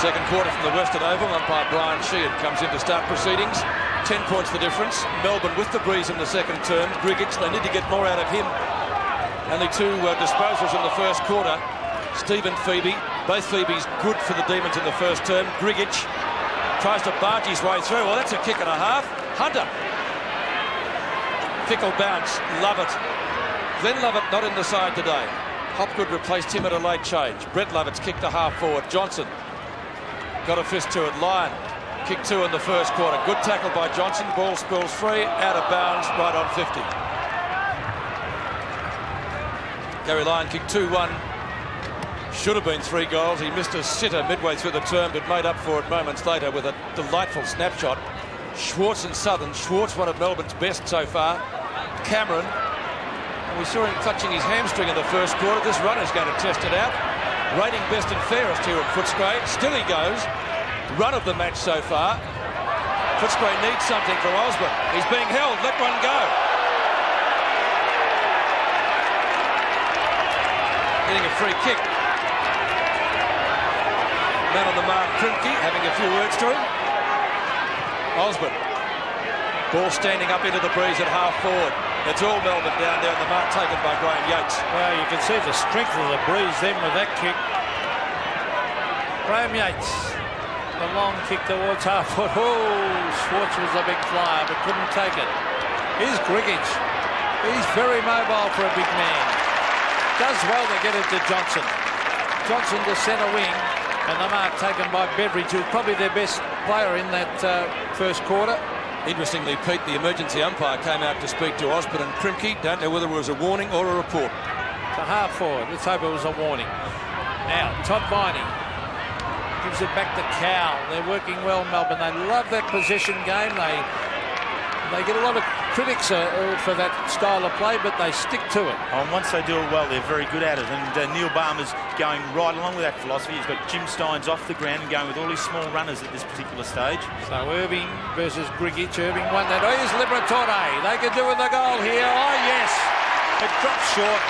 Second quarter from the Western Oval. Umpire Brian Sheehan comes in to start proceedings. 10 points the difference. Melbourne with the breeze in the second term. Grigic, they need to get more out of him. Only 2 disposals in the first quarter. Stephen Phoebe. Both Phoebes good for the Demons in the first term. Grigic tries to barge his way through. Well, that's a kick and a half. Hunter. Fickle bounce. Lovett. Glenn Lovett not in the side today. Hopgood replaced him at a late change. Brett Lovett's kicked a half forward. Johnson got a fist to it. Lyon kick 2 in the first quarter. Good tackle by Johnson. Ball spills free. Out of bounds. Right on 50. Gary Lyon kicked 2-1. Should have been 3 goals. He missed a sitter midway through the term, but made up for it moments later with a delightful snapshot. Schwartz and Southern. Schwartz, one of Melbourne's best so far. Cameron. And we saw him clutching his hamstring in the first quarter. This runner's going to test it out. Rating best and fairest here at Footscray. Still he goes. Run of the match so far. Footscray needs something from Osborne. He's being held. Let one go. Getting a free kick. Man on the mark, Krimke, having a few words to him. Osborne. Ball standing up into the breeze at half forward. It's all Melbourne down there, and the mark taken by Graham Yates. Well, you can see the strength of the breeze then with that kick. Graham Yates, the long kick towards half foot. Oh, Schwartz was a big flyer, but couldn't take it. Here's Grigic. He's very mobile for a big man. Does well to get it to Johnson. Johnson to centre wing, and the mark taken by Beveridge, who's probably their best player in that first quarter. Interestingly, Pete, the emergency umpire, came out to speak to Osborne and Krimke. Don't know whether it was a warning or a report. To half forward. Let's hope it was a warning. Now, Todd Viney gives it back to Cowell. They're working well, Melbourne. They love that possession game. They get a lot of critics for that style of play, but they stick to it. Oh, and once they do it well, they're very good at it. And Neil Barmer's going right along with that philosophy. He's got Jim Steins off the ground and going with all his small runners at this particular stage. So Irving versus Grigic. Irving won that. Oh, here's Liberatore. They could do with the goal here. Oh, yes. It drops short.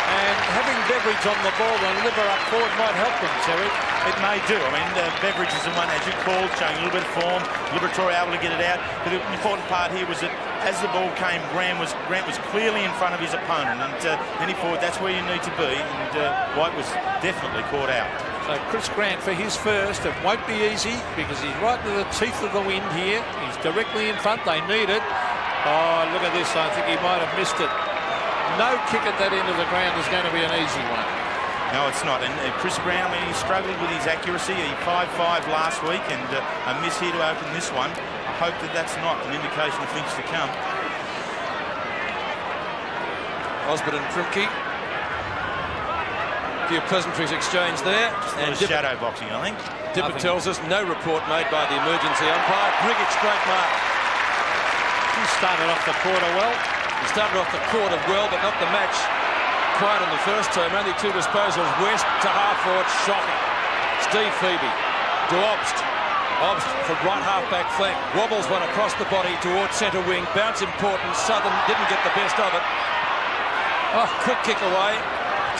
And having Beveridge on the ball and Liver up forward might help them, Terry. It may do. I mean, Beveridge is the one, as you called, showing a little bit of form. Liberatore able to get it out. But the important part here was that as the ball came, Grant was clearly in front of his opponent. And any forward, that's where you need to be. And White was definitely caught out. So Chris Grant for his first. It won't be easy because he's right to the teeth of the wind here. He's directly in front. They need it. Oh, look at this. I think he might have missed it. No kick at that end of the ground is going to be an easy one. No, it's not. And Chris Grant, I mean, he struggled with his accuracy. He 5-5 last week, and a miss here to open this one. I hope that that's not an indication of things to come. Osborne and Krimke. A few pleasantries exchanged there. And shadow boxing, I think. Dipper tells us no report made by the emergency umpire. Grigic, great mark. He started off the quarter well. He started off the quarter well, but not the match. Quiet in the first term. Only 2 disposals. West to half forward. Shocking. Steve Phoebe. To Obst. Obst from right half-back flank. Wobbles one across the body towards centre wing. Bounce important. Southern didn't get the best of it. Oh, quick kick away.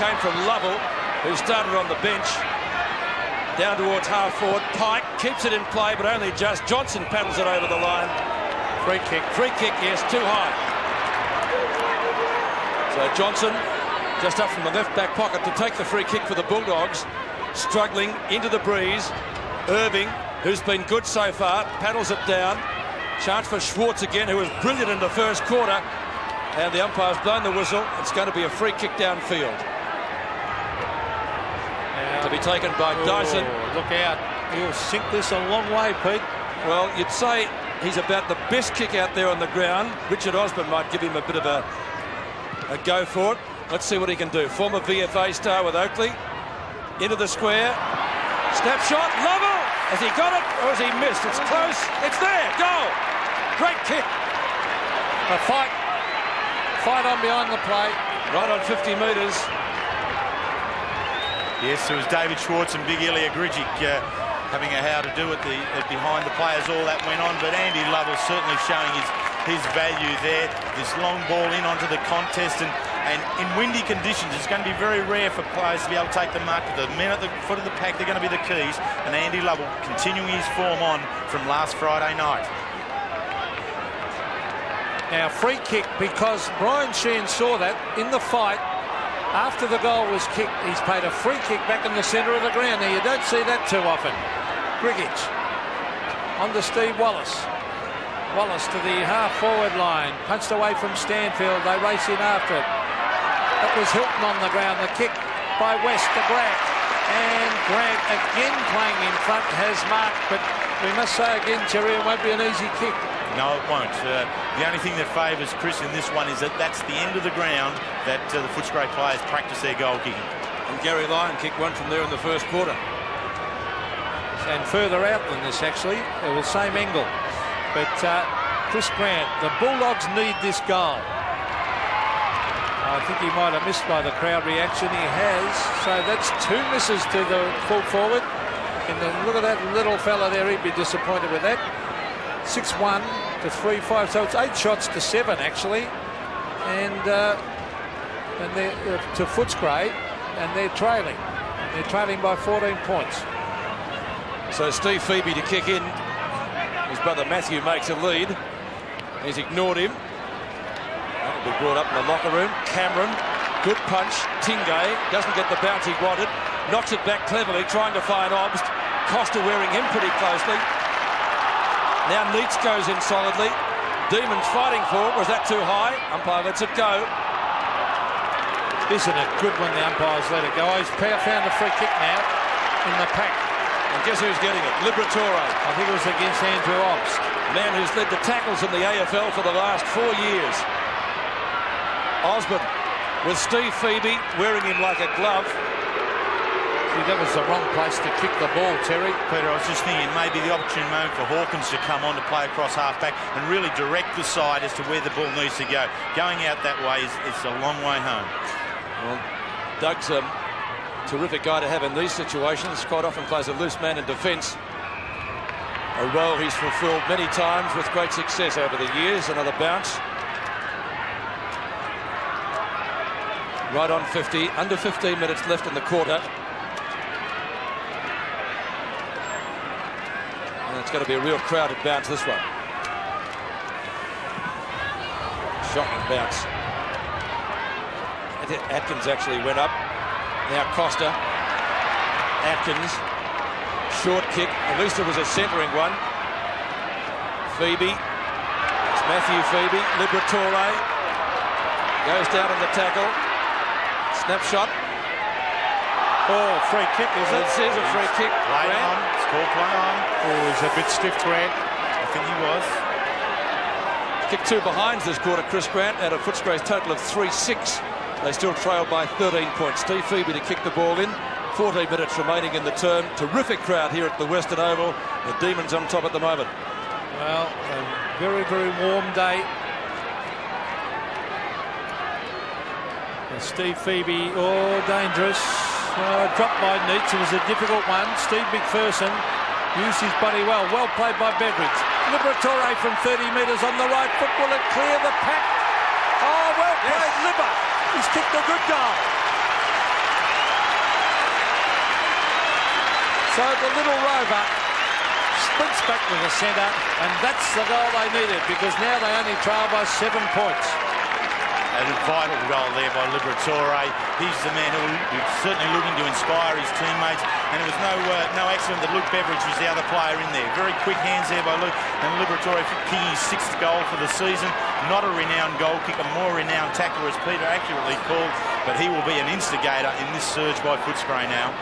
Came from Lovell, who started on the bench. Down towards half forward. Pike keeps it in play, but only just. Johnson paddles it over the line. Free kick. Free kick, yes, too high. So Johnson, just up from the left back pocket to take the free kick for the Bulldogs. Struggling into the breeze. Irving, who's been good so far, paddles it down. Chance for Schwartz again, who was brilliant in the first quarter. And the umpire's blown the whistle. It's going to be a free kick downfield. Now, to be taken by Dyson. Look out. He'll sink this a long way, Pete. Well, you'd say he's about the best kick out there on the ground. Richard Osborne might give him a bit of a go for it. Let's see what he can do. Former VFA star with Oakley. Into the square. Snapshot. Lovell! Has he got it or has he missed? It's close. It's there. Goal. Great kick. A fight. Fight on behind the plate. Right on 50 metres. Yes, it was David Schwartz and Big Ilya Grigic having a how to do it behind the players. All that went on, but Andy Lovell certainly showing his value there. This long ball in onto the contest, and And in windy conditions, it's going to be very rare for players to be able to take the mark. The men at the foot of the pack, they're going to be the keys. And Andy Lovell continuing his form on from last Friday night. Now, free kick, because Brian Sheehan saw that in the fight. After the goal was kicked, he's paid a free kick back in the centre of the ground. Now, you don't see that too often. Grigich on to Steve Wallace. Wallace to the half-forward line. Punched away from Stanfield. They race in after it. That was Hilton on the ground. The kick by West to Grant. And Grant again playing in front has marked. But we must say again, Terry, it won't be an easy kick. No, it won't. The only thing that favours Chris in this one is that that's the end of the ground that the Footscray players practice their goal kicking. And Gary Lyon kicked one from there in the first quarter. And further out than this, actually. It was same angle. But Chris Grant, the Bulldogs need this goal. I think he might have missed by the crowd reaction. He has. So that's 2 misses to the full forward. And look at that little fella there. He'd be disappointed with that. 6-1 to 3-5. So it's 8 shots to 7, actually. And they're to Footscray. And they're trailing. They're trailing by 14 points. So Steve Phoebe to kick in. His brother Matthew makes a lead. He's ignored him. That'll be brought up in the locker room. Cameron, good punch. Tingay doesn't get the bounce he wanted. Knocks it back cleverly, trying to find Obst. Costa wearing him pretty closely. Now Neitz goes in solidly. Demons fighting for it. Was that too high? Umpire lets it go. Isn't it good when the umpires let it go? He's found a free kick now in the pack. And guess who's getting it? Liberatore. I think it was against Andrew Obst. Man who's led the tackles in the AFL for the last 4 years. Osborne with Steve Phoebe wearing him like a glove. See, that was the wrong place to kick the ball, Terry. Peter, I was just thinking maybe the opportune moment for Hawkins to come on to play across half-back and really direct the side as to where the ball needs to go. Going out that way is a long way home. Well, Doug's a terrific guy to have in these situations. Quite often plays a loose man in defence. A role he's fulfilled many times with great success over the years. Another bounce. Right on 50. Under 15 minutes left in the quarter. And it's going to be a real crowded bounce, this one. Shocking bounce. Atkins actually went up. Now Costa. Atkins. Short kick. At least it was a centering one. Phoebe. It's Matthew Phoebe. Liberatore. Goes down in the tackle. Snapshot. Oh, free kick, is it? It is a free kick. Play on. It's called play on. Oh, he's a bit stiff, Grant. I think he was. Kick 2 behinds this quarter, Chris Grant, out of Footscray's total of 3-6. They still trail by 13 points. Steve Phoebe to kick the ball in. 14 minutes remaining in the term. Terrific crowd here at the Western Oval. The Demons on top at the moment. Well, a very, very warm day. And Steve Phoebe, oh, dangerous. Dropped by Neitz. It was a difficult one. Steve McPherson used his body well. Well played by Beveridge. Liberatore from 30 metres on the right foot. Will it clear the pack? Oh, well played, yes. Libber. He's kicked a good goal. So the little rover sprints back to the centre, and that's the goal they needed, because now they only trail by 7 points. A vital goal there by Liberatore. He's the man who's certainly looking to inspire his teammates, and it was no accident that Luke Beveridge was the other player in there. Very quick hands there by Luke, and Liberatore kicking his 6th goal for the season. Not a renowned goal kicker, more renowned tackler, as Peter accurately called, but he will be an instigator in this surge by Footscray now.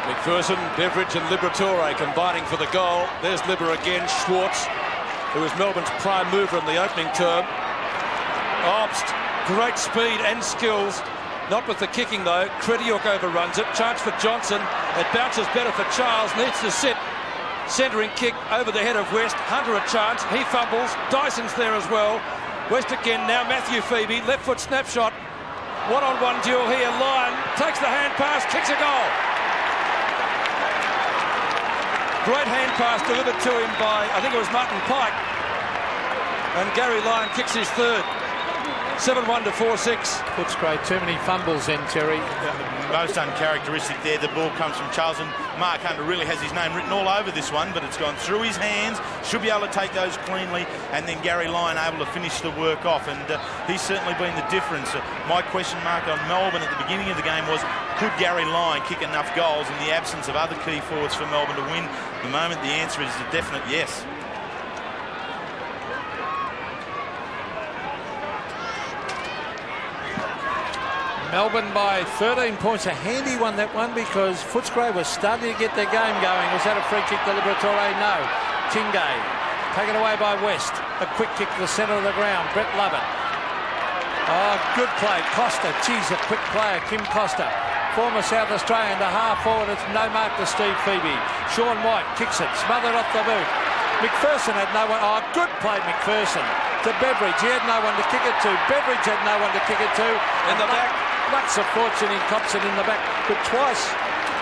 McPherson, Beveridge and Liberatore combining for the goal. There's Libber again. Schwartz, who was Melbourne's prime mover in the opening term. Obst, great speed and skills. Not with the kicking though. Krediuk overruns it. Chance for Johnson. It bounces better for Charles. Needs to sit. Centering kick over the head of West. Hunter a chance. He fumbles. Dyson's there as well. West again. Now Matthew Phoebe. Left foot snapshot. One-on-one duel here. Lyon takes the hand pass. Kicks a goal. Great hand pass delivered to him by, I think it was Martin Pike. And Gary Lyon kicks his 3rd. 7-1 to 4-6. Footscray, too many fumbles in, Terry. Most uncharacteristic there. The ball comes from Charles, and Mark Hunter really has his name written all over this one, but it's gone through his hands. Should be able to take those cleanly, and then Gary Lyon able to finish the work off, and he's certainly been the difference. My question mark on Melbourne at the beginning of the game was, could Gary Lyon kick enough goals in the absence of other key forwards for Melbourne to win? At the moment, the answer is a definite yes. Melbourne by 13 points. A handy one, that one, because Footscray was starting to get their game going. Was that a free kick to Liberatore? No. Tingay taken away by West. A quick kick to the centre of the ground. Brett Lovett. Oh, good play. Costa. Geez, a quick player. Kim Costa. Former South Australian, the half forward. It's no mark to Steve Phoebe. Sean White kicks it. Smothered off the boot. McPherson had no one. Oh, good play, McPherson. To Beveridge. He had no one to kick it to. Beveridge had no one to kick it to. In the back. Lutz of fortune, he cops it in the back. But twice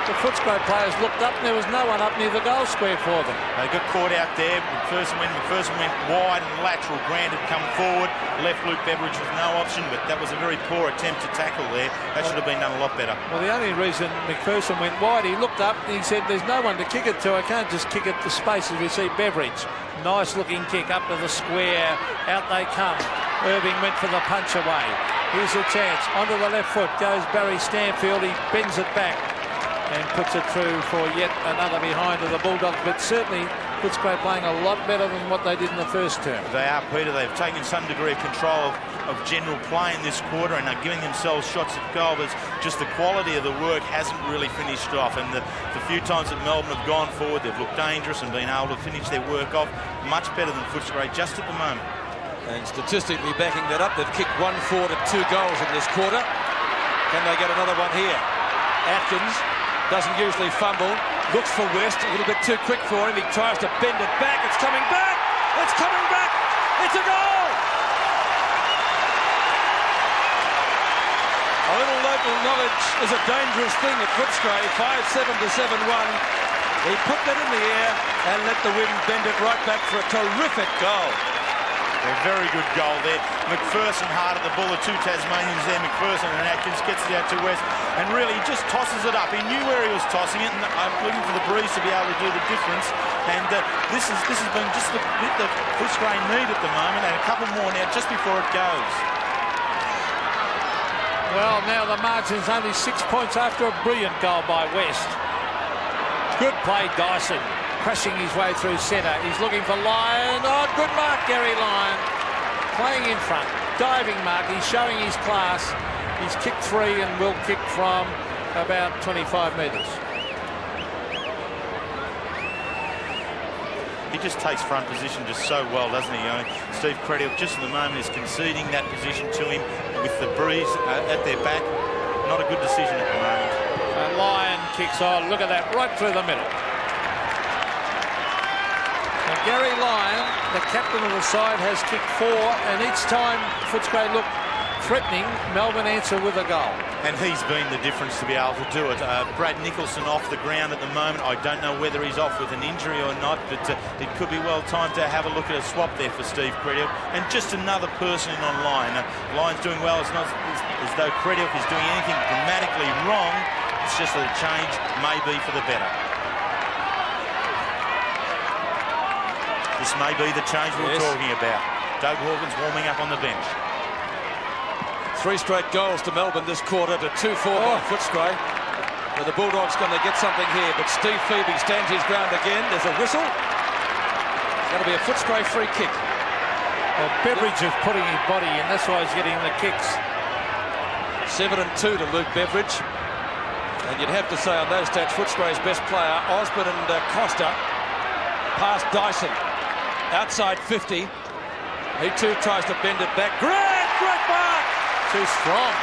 the Footscray players looked up and there was no one up near the goal square for them. They got caught out there. McPherson went wide and lateral. Grant had come forward. Left Luke Beveridge was no option, but that was a very poor attempt to tackle there. That should have been done a lot better. Well, the only reason McPherson went wide, he looked up and he said, there's no one to kick it to. I can't just kick it to space. As we see Beveridge. Nice looking kick up to the square. Out they come. Irving went for the punch away. Here's a chance. Onto the left foot goes Barry Stanfield. He bends it back and puts it through for yet another behind of the Bulldogs. But certainly Footscray playing a lot better than what they did in the first term. They are, Peter. They've taken some degree of control of general play in this quarter and are giving themselves shots at goal. But just the quality of the work hasn't really finished off. And the few times that Melbourne have gone forward, they've looked dangerous and been able to finish their work off much better than Footscray just at the moment. And statistically backing that up, they've kicked 1 forward at 2 goals in this quarter. Can they get another one here? Atkins doesn't usually fumble. Looks for West, a little bit too quick for him. He tries to bend it back. It's coming back. It's coming back. It's a goal. A little local knowledge is a dangerous thing at Footscray. 5-7 to 7-1. He put that in the air and let the wind bend it right back for a terrific goal. A very good goal there. McPherson hard at the ball. The two Tasmanians there, McPherson and Atkins, gets it out to West, and really he just tosses it up. He knew where he was tossing it, and I'm looking for the breeze to be able to do the difference. And this has been just the bit that Footscray need at the moment, and a couple more now just before it goes. Well, now the margin's only 6 points after a brilliant goal by West. Good play, Dyson. Crashing his way through centre. He's looking for Lyon. Oh, good mark, Gary Lyon. Playing in front. Diving mark. He's showing his class. He's kicked 3 and will kick from about 25 metres. He just takes front position just so well, doesn't he? Steve Credill just at the moment is conceding that position to him with the breeze at their back. Not a good decision at the moment. And Lyon kicks on. Look at that, right through the middle. Now Gary Lyon, the captain of the side, has kicked 4, and each time Footscray looked threatening, Melbourne answer with a goal. And he's been the difference to be able to do it. Brad Nicholson off the ground at the moment. I don't know whether he's off with an injury or not, but it could be well time to have a look at a swap there for Steve Credill. And just another person in on Lyon. Lyon's doing well. It's not as though Credill is doing anything dramatically wrong. It's just that a change may be for the better. This may be the change we were talking about. Doug Hawkins warming up on the bench. 3 straight goals to Melbourne this quarter to 2-4 by Footscray. So the Bulldogs going to get something here, but Steve Phoebe stands his ground again. There's a whistle. It's going to be a Footscray free kick. Well, Beveridge is putting his body in. That's why he's getting the kicks. 7-2 to Luke Beveridge. And you'd have to say on those stats, Footscray's best player, Osborne and Costa, past Dyson. Outside 50. He too tries to bend it back. Great mark! Too strong.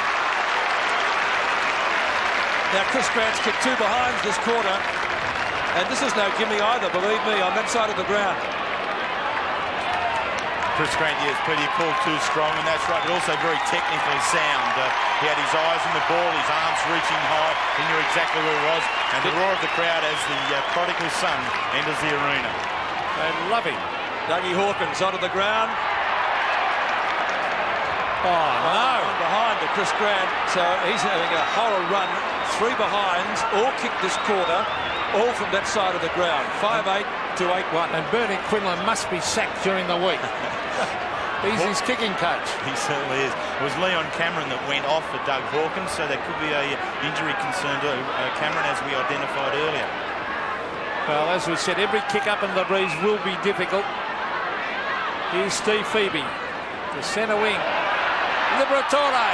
Now Chris Grant's kicked 2 behinds this quarter. And this is no gimme either, believe me, on that side of the ground. Chris Grant, yes, Peter, called too strong, and that's right, but also very technically sound. He had his eyes on the ball, his arms reaching high. He knew exactly where he was. And the roar of the crowd as the prodigal son enters the arena. They love him. Dougie Hawkins onto the ground. Oh, no. Behind to Chris Grant, so he's having a horror run. 3 behinds, all kicked this quarter, all from that side of the ground. 5-8 to 8-1. And Bernie Quinlan must be sacked during the week. He's his kicking coach. He certainly is. It was Leon Cameron that went off for Doug Hawkins, so there could be a injury concern to Cameron, as we identified earlier. Well, as we said, every kick up in the breeze will be difficult. Here's Steve Phoebe, the centre wing. Liberatore.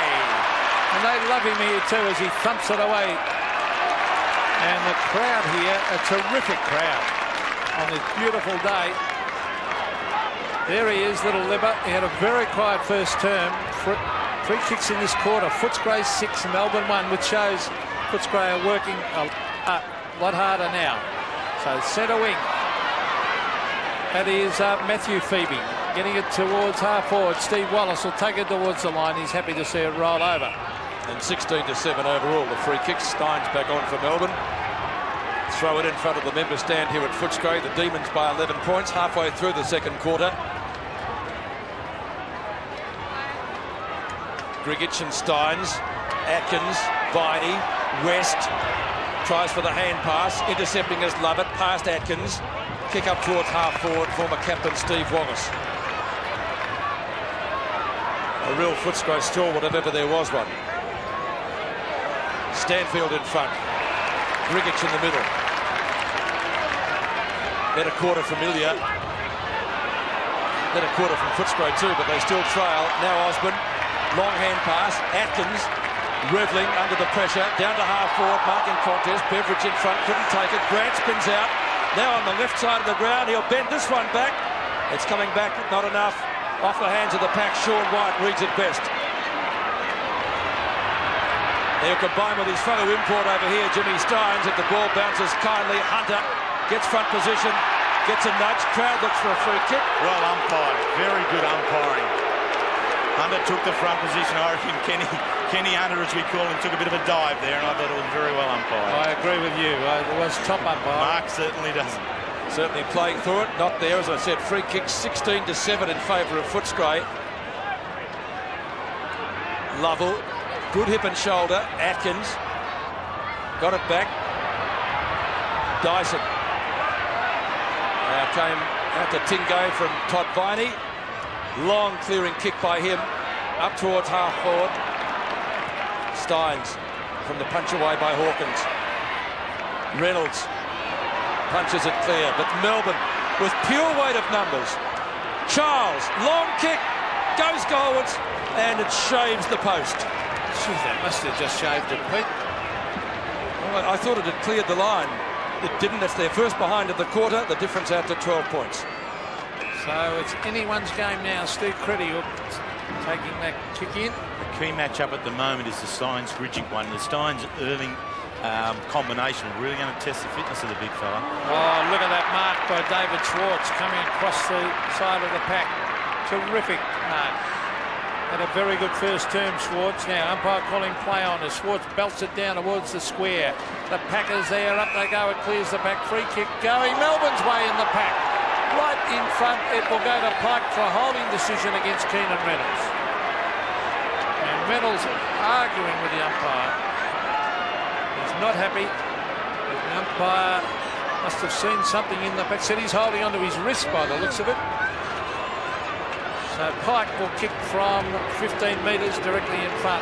And they love him here too as he thumps it away. And the crowd here, a terrific crowd on this beautiful day. There he is, little Libber. He had a very quiet first term. 3 kicks in this quarter. Footscray 6, Melbourne 1, which shows Footscray are working a lot harder now. So centre wing. That is Matthew Phoebe getting it towards half forward. Steve Wallace will take it towards the line. He's happy to see it roll over. And 16-7 overall. The free kick. Steins back on for Melbourne. Throw it in front of the member stand here at Footscray. The Demons by 11 points halfway through the second quarter. Grigic and Steins, Atkins, Viney, West tries for the hand pass, intercepting as Lovett, past Atkins, kick up towards half forward, former captain Steve Wallace. A real Footscray stalwart if ever there was one. Stanfield in front, Grigic in the middle. Better quarter from Ilya. Better quarter from Footscray too, but they still trail. Now Osborne. Long hand pass, Atkins reveling under the pressure, down to half forward, marking contest. Beveridge in front, couldn't take it. Grant spins out, now on the left side of the ground. He'll bend this one back. It's coming back, not enough. Off the hands of the pack. Sean White reads it best. He'll combine with his fellow import over here, Jimmy Steins, if the ball bounces kindly. Hunter gets front position, gets a nudge. Crowd looks for a free kick. Well umpired, very good umpiring. Hunter took the front position. I reckon Kenny Hunter, as we call him, took a bit of a dive there, and I thought it was very well umpired. I agree with you. It was top umpire. Mark certainly doesn't. Certainly playing through it. Not there, as I said. Free kick 16-7 in favour of Footscray. Lovell, good hip and shoulder. Atkins got it back. Dyson. Now came out to Tingo from Todd Viney. Long clearing kick by him up towards half forward. Steins from the punch away by Hawkins. Reynolds punches it clear, but Melbourne with pure weight of numbers. Charles, long kick, goes goalwards, and it shaves the post. Gee, that must have just shaved it, Pete. Well, I thought it had cleared the line. It didn't. That's their first behind of the quarter. The difference out to 12 points. So it's anyone's game now. Steve Creddy taking that kick in. The key match-up at the moment is the Steins-Grigic one. The Steins-Irving combination really going to test the fitness of the big fella. Oh, look at that mark by David Schwartz coming across the side of the pack. Terrific mark. Had a very good first term, Schwartz. Now umpire calling play on as Schwartz belts it down towards the square. The Packers there, up they go. It clears the pack. Free kick going Melbourne's way in the pack. Right in front, it will go to Pike for a holding decision against Keenan Reynolds. And Reynolds arguing with the umpire. He's not happy. The umpire must have seen something in the back. Said he's holding onto his wrist by the looks of it. So Pike will kick from 15 metres directly in front.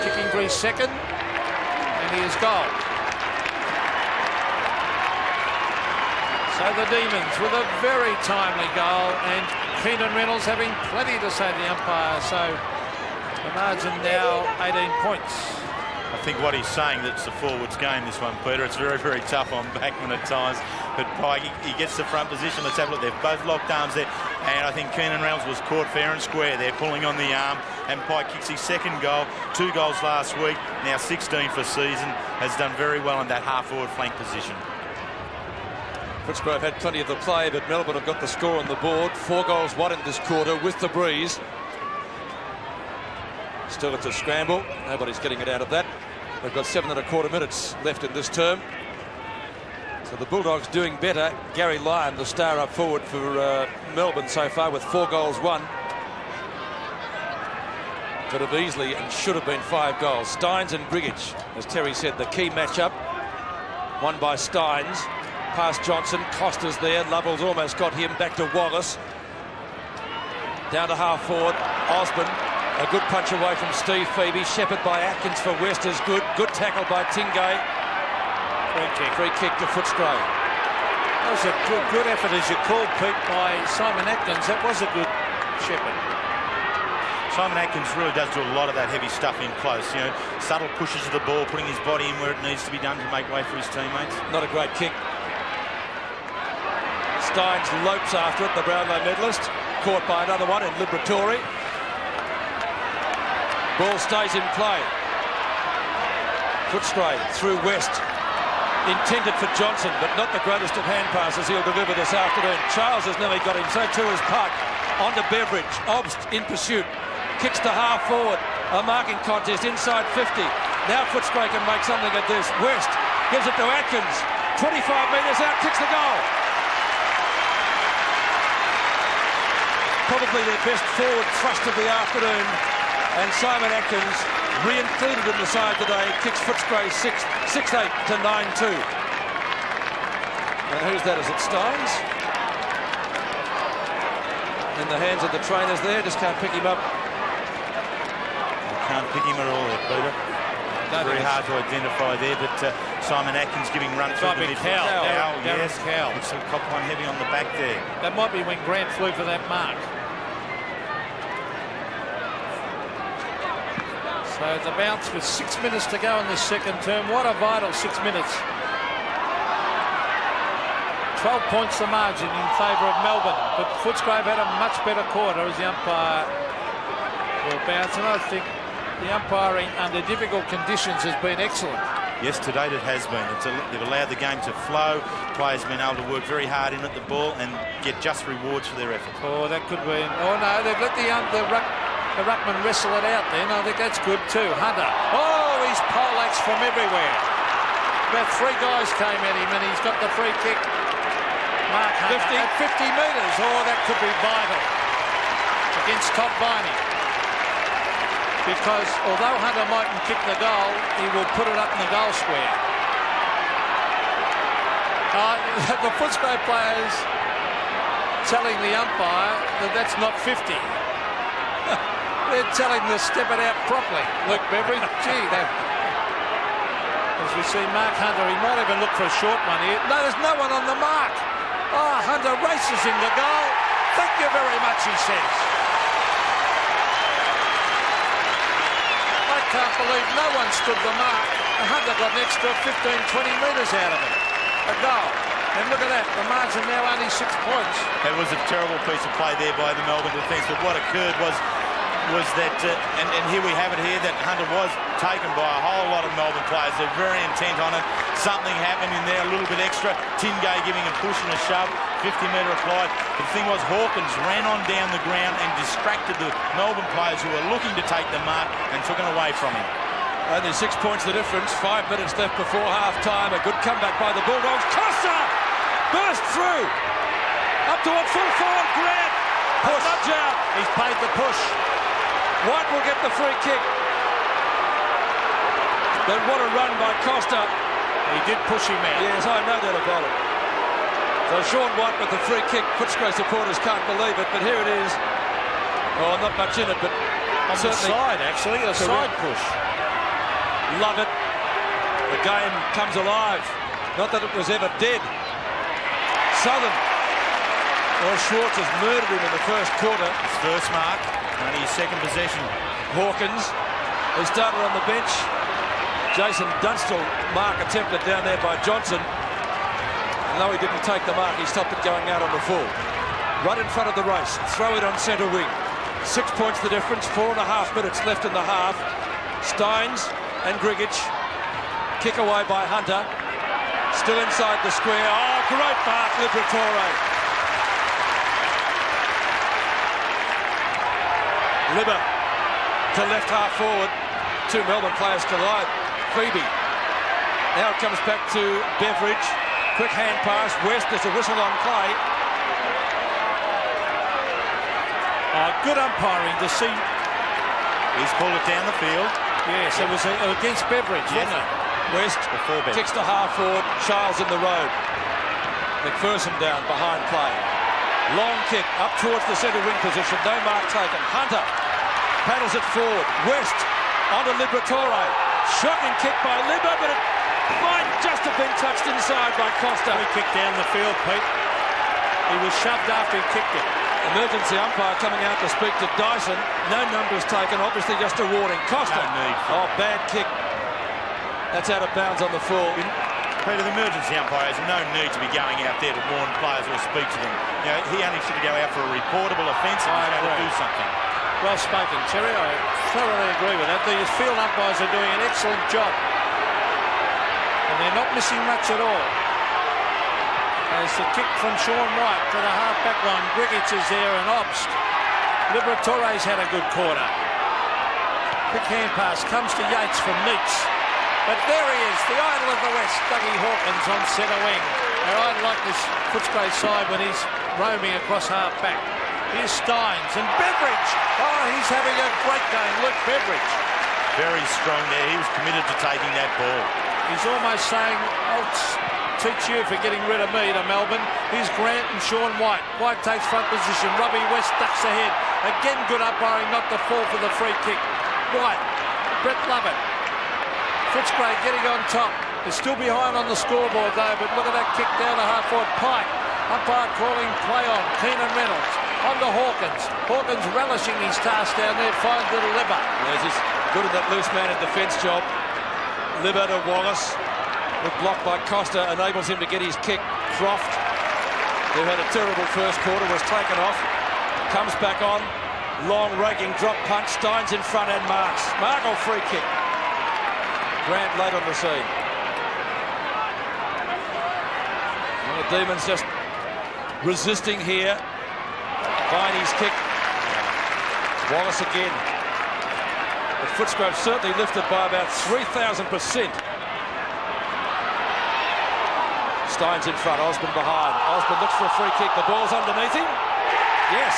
Kicking for his second. And he is goal. So the Demons with a very timely goal, and Keenan Reynolds having plenty to say to the umpire. So the margin now 18 points. I think what he's saying, that's the forwards game, this one, Peter. It's very, very tough on backman at times. But Pike, he gets the front position. Let's have a look. They've both locked arms there. And I think Keenan Reynolds was caught fair and square there, pulling on the arm. And Pike kicks his second goal. 2 goals last week, now 16 for season. Has done very well in that half-forward flank position. Footscray have had plenty of the play, but Melbourne have got the score on the board. 4 goals, 1 in this quarter with the breeze. Still it's a scramble. Nobody's getting it out of that. They've got 7 1/4 minutes left in this term. So the Bulldogs doing better. Gary Lyon, the star up forward for Melbourne so far with 4 goals, 1. Could have easily and should have been 5 goals. Steins and Grigich, as Terry said, the key matchup. Won by Steins. Past Johnson. Costa's there. Lovell's almost got him. Back to Wallace. Down to half forward. Osborne. A good punch away from Steve Phoebe. Shepherd by Atkins for West is good. Good tackle by Tingay. Free kick to Footscray. That was a good effort, as you called, Pete, by Simon Atkins. That was a good Shepherd. Simon Atkins really does do a lot of that heavy stuff in close. You know, subtle pushes of the ball, putting his body in where it needs to be done to make way for his teammates. Not a great kick. Steins lopes after it, the Brownlow medalist. Caught by another one in Liberatore. Ball stays in play. Footscray through West. Intended for Johnson, but not the greatest of hand passes he'll deliver this afternoon. Charles has nearly got him, so too is Park. On to Beveridge. Obst in pursuit. Kicks to half forward. A marking contest inside 50. Now Footscray can make something of this. West gives it to Atkins. 25 metres out, kicks the goal. Probably their best forward thrust of the afternoon. And Simon Atkins, re-included in the side today, kicks Footscray 6-8 to 9-2. And who's that? Is it Steins? In the hands of the trainers there, just can't pick him up. Can't pick him at all there, Peter. Very hard to identify there, but Simon Atkins giving run through the midfield. Cow. Yes, Cow. Looks like cop one heavy on the back there. That might be when Grant flew for that mark. So the bounce with 6 minutes to go in this second term. What a vital 6 minutes. 12 points the margin in favour of Melbourne, but Footscray had a much better quarter as the umpire will bounce, and I think the umpiring under difficult conditions has been excellent. Yes, to date it has been. They've allowed the game to flow. Players have been able to work very hard in at the ball and get just rewards for their effort. Oh, that could be. Oh no, they've let the ruckman wrestle it out then. I think that's good too. Hunter. Oh, he's poleaxed from everywhere. About 3 guys came at him and he's got the free kick. Mark Hunter 50. At 50 metres. Oh, that could be vital against Todd Viney. Because although Hunter mightn't kick the goal, he will put it up in the goal square. The Footscray players telling the umpire that that's not 50. They're telling him to step it out properly. Look, Beveridge, gee, as we see Mark Hunter, he might even look for a short one here. No, there's no one on the mark. Oh, Hunter races in the goal. Thank you very much, he says. I can't believe no one stood the mark. And Hunter got an extra 15-20 metres out of it. A goal. And look at that, the margin now only 6 points. It was a terrible piece of play there by the Melbourne defence, but what occurred was that, and here we have it here, that Hunter was taken by a whole lot of Melbourne players. They're very intent on it. Something happened in there, a little bit extra. Tingay giving a push and a shove, 50-metre applied. The thing was Hawkins ran on down the ground and distracted the Melbourne players who were looking to take the mark and took it away from him. Only 6 points the difference. 5 minutes left before half-time. A good comeback by the Bulldogs. Costa burst through. Up to a full forward. Grant. Push. Nudge out. He's paid the push. White will get the free kick. But what a run by Costa. He did push him out. Yes, I know that about it. So Sean White with the free kick. Footscray supporters can't believe it, but here it is. Oh, not much in it, but on the side, actually, a side push. Love it. The game comes alive. Not that it was ever dead. Southern. Well, Schwartz has murdered him in the first quarter. His first mark, only his second possession. Hawkins, who started on the bench. Jason Dunstall mark attempted down there by Johnson. And though he didn't take the mark, he stopped it going out on the full. Right in front of the race. Throw it on centre wing. 6 points the difference. 4.5 minutes left in the half. Steins and Grigich. Kick away by Hunter. Still inside the square. Oh, great mark, Liberatore. Libber to left half forward. 2 Melbourne players collide. Phoebe. Now it comes back to Beveridge. Quick hand pass. West, there's a whistle on play. Good umpiring to see He's pulled it down the field. Yes, it was against Beveridge, wasn't it? West kicks to half forward. Charles in the road. McPherson down behind play. Long kick up towards the centre wing position. No mark taken. Hunter paddles it forward. West onto Liberatore. Shocking kick by Libba, but it might just have been touched inside by Costa. He kicked down the field, Pete. He was shoved after he kicked it. Emergency umpire coming out to speak to Dyson. No numbers taken, obviously just a warning. Costa. No need. Oh, bad kick. That's out of bounds on the full. Peter, the emergency umpire has no need to be going out there to warn players or speak to them. You know, he only should go out for a reportable offence and he's going to do something. Well spoken, Terry. I thoroughly agree with that. These field umpires are doing an excellent job. And they're not missing much at all. There's the kick from Sean White to the half-back line. Grigic is there and Obst. Liberatore's had a good quarter. Quick hand pass comes to Yates from Neitz. But there he is, the idol of the West, Dougie Hawkins on centre wing. And I like this Footscray side when he's roaming across half-back. Here's Steins and Beveridge. Oh, he's having a great game. Look, Beveridge. Very strong there. He was committed to taking that ball. He's almost saying, I'll teach you for getting rid of me to Melbourne. Here's Grant and Sean White. White takes front position. Robbie West ducks ahead. Again, good umpiring, not the fall for the free kick. White, Brett Lovett. Footscray getting on top. They're still behind on the scoreboard though, but look at that kick down to half-forward. Pike. Umpire calling play on. Keenan Reynolds. On to Hawkins. Hawkins relishing his task down there. Finds little Libba. Yes, he's good at that loose man in defence job. Libba to Wallace. The block by Costa enables him to get his kick. Croft, who had a terrible first quarter, was taken off. Comes back on. Long raking drop punch. Steins in front and marks. Markle free kick. Grant late on the scene. And the Demons just resisting here. Viney's kick. Wallace again. The Footscray certainly lifted by about 3,000%. Steins in front, Osborne behind. Osborne looks for a free kick. The ball's underneath him. Yes.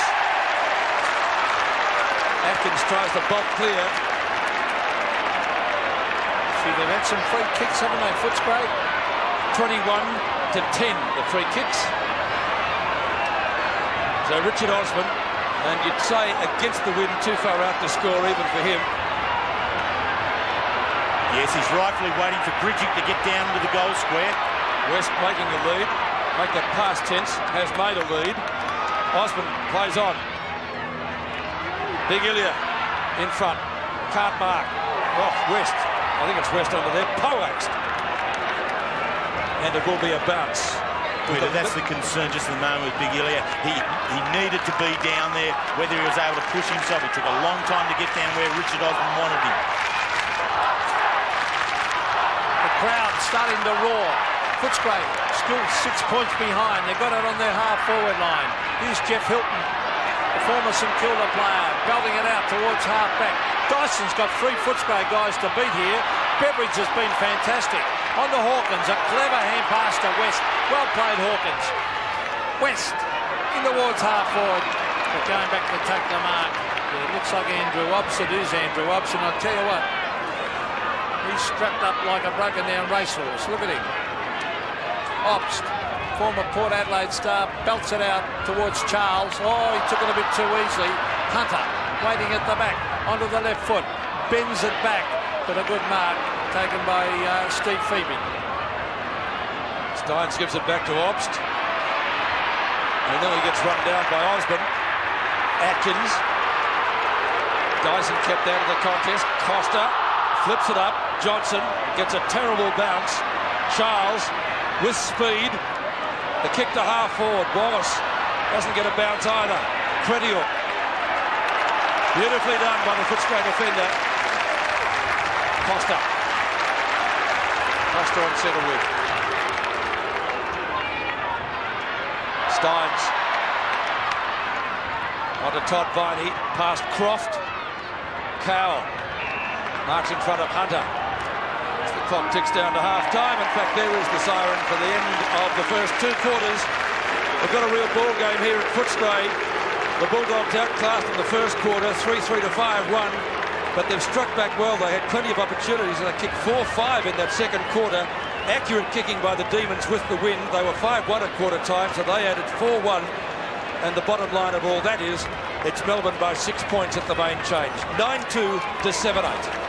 Atkins tries to bolt clear. See, they've had some free kicks, haven't they, Footscray? 21-10, the free kicks. So Richard Osborne, and you'd say against the wind, too far out to score even for him. Yes, he's rightfully waiting for Grigic to get down into the goal square. West making a lead, make that past tense, has made a lead. Osborne plays on. Big Ilya in front, can't mark. Oh, West, I think it's West under there, poaxed. And it will be a bounce. Peter, that's the concern just at the moment with Big Ilya. He needed to be down there, whether he was able to push himself. It took a long time to get down where Richard Osborne wanted him. The crowd starting to roar. Footscray still 6 points behind. They got it on their half-forward line. Here's Jeff Hilton, the former St Kilda player, belting it out towards half-back. Dyson's got 3 Footscray guys to beat here. Beveridge has been fantastic. On to Hawkins, a clever hand pass to West. Well played, Hawkins. West in towards half-forward, but going back to take the mark. It looks like Andrew Obst. It is Andrew Obst, and I'll tell you what, he's strapped up like a broken-down racehorse. Look at him. Obst, former Port Adelaide star, belts it out towards Charles. Oh, he took it a bit too easily. Hunter waiting at the back, onto the left foot, bends it back, but a good mark taken by Steve Phoebe. Steins gives it back to Obst. And then he gets run down by Osborne. Atkins. Dyson kept out of the contest. Costa flips it up. Johnson gets a terrible bounce. Charles with speed. The kick to half forward. Wallace doesn't get a bounce either. Credior. Beautifully done by the Footscray defender. Costa. Costa on centre wing. Steins. On to Todd Viney. Past Croft. Cowell. Marks in front of Hunter. As the clock ticks down to half-time. In fact, there is the siren for the end of the first 2 quarters. We've got a real ball game here at Footscray. The Bulldogs outclassed in the first quarter, 3-3 to 5-1. but they've struck back well. They had plenty of opportunities, and they kicked 4-5 in that second quarter. Accurate kicking by the Demons with the win. They were 5-1 at quarter time, so they added 4-1. And the bottom line of all that is, it's Melbourne by 6 points at the main change. 9-2 to 7-8.